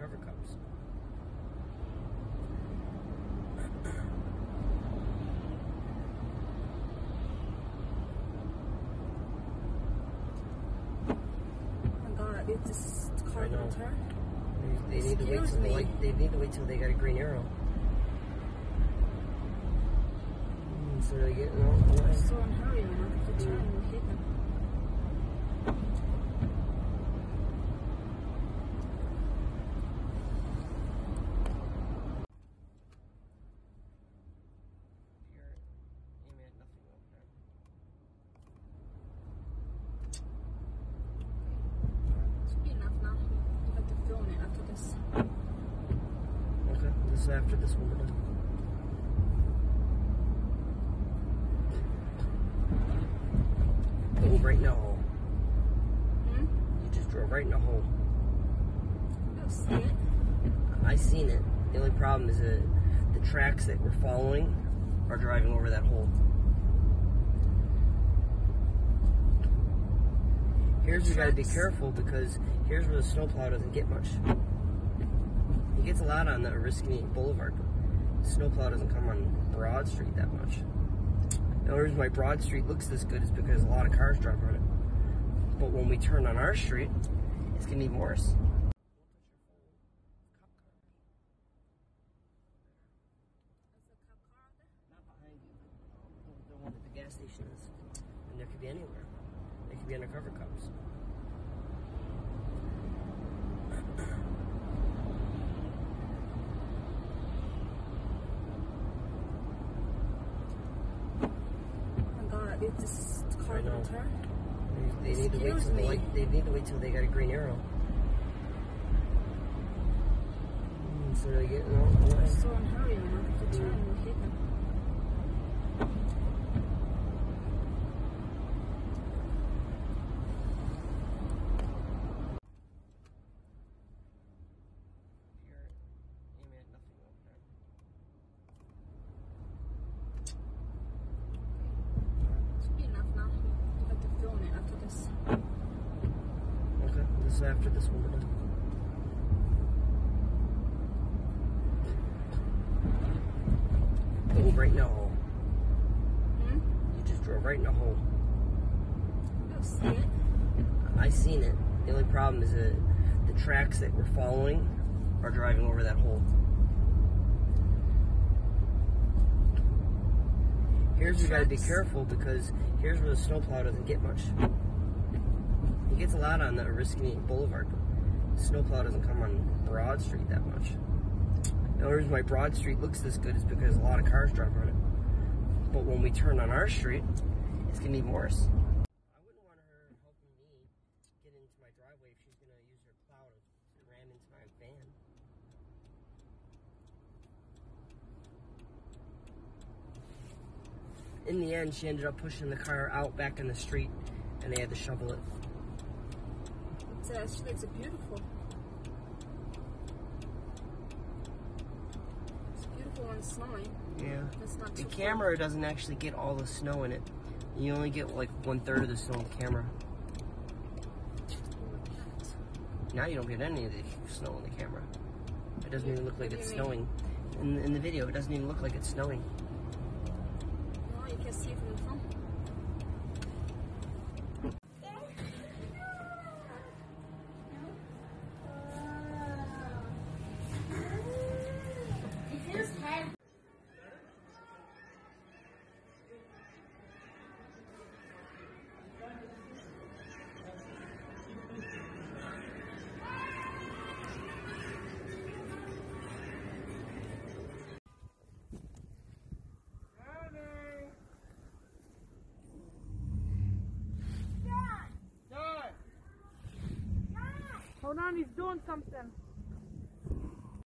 cover cups. It's just car will turn. They need to wait till the light. They need to wait till they got a green arrow. So they're getting all the way. So in a hurry, I'm not to turn and hit them. You're aiming at nothing over there. Should be enough now. You have to film it after this. Okay, this is after this one we're done. Oh, right in the hole. You just drove right in the hole. You'll see it. I seen it. The only problem is that the tracks that we're following are driving over that hole. Here's where you gotta be careful because here's where the snowplow doesn't get much. He gets a lot on the Oriskany Boulevard. The snowplow doesn't come on Broad Street that much. The only reason why Broad Street looks this good is because a lot of cars drive on it. But when we turn on our street, it's gonna be worse. Not behind you. The one at the gas station is. And there could be anywhere. They could be undercover cops. It's just car will turn. They need to wait till the light. They need to wait till they got a green arrow. So they're getting all the way. So in a hurry, I'm not to turn and hit them. You're aiming at nothing over there. Should be enough now. You have to film it after this. Okay, this is after this one we're done. Oh, right in the hole. You just drove right in the hole. You'll see it. I seen it. The only problem is that the tracks that we're following are driving over that hole. Here's where you gotta be careful because here's where the snowplow doesn't get much. He gets a lot on the Oriskany Boulevard. The snowplow doesn't come on Broad Street that much. The only reason why Broad Street looks this good is because a lot of cars drive on it. But when we turn on our street, it's gonna be worse. I wouldn't want her helping me get into my driveway if she's gonna use her plow to ram into my van. In the end, she ended up pushing the car out back in the street, and they had to shovel it. Actually, it's beautiful. It's beautiful when it's snowing. Yeah. It's not the too camera doesn't actually get all the snow in it. You only get like 1/3 of the snow in the camera. Now you don't get any of the snow in the camera. It doesn't even look like it's snowing. In the video, it doesn't even look like it's snowing. No, you can see it from the phone. Hold on, he's doing something.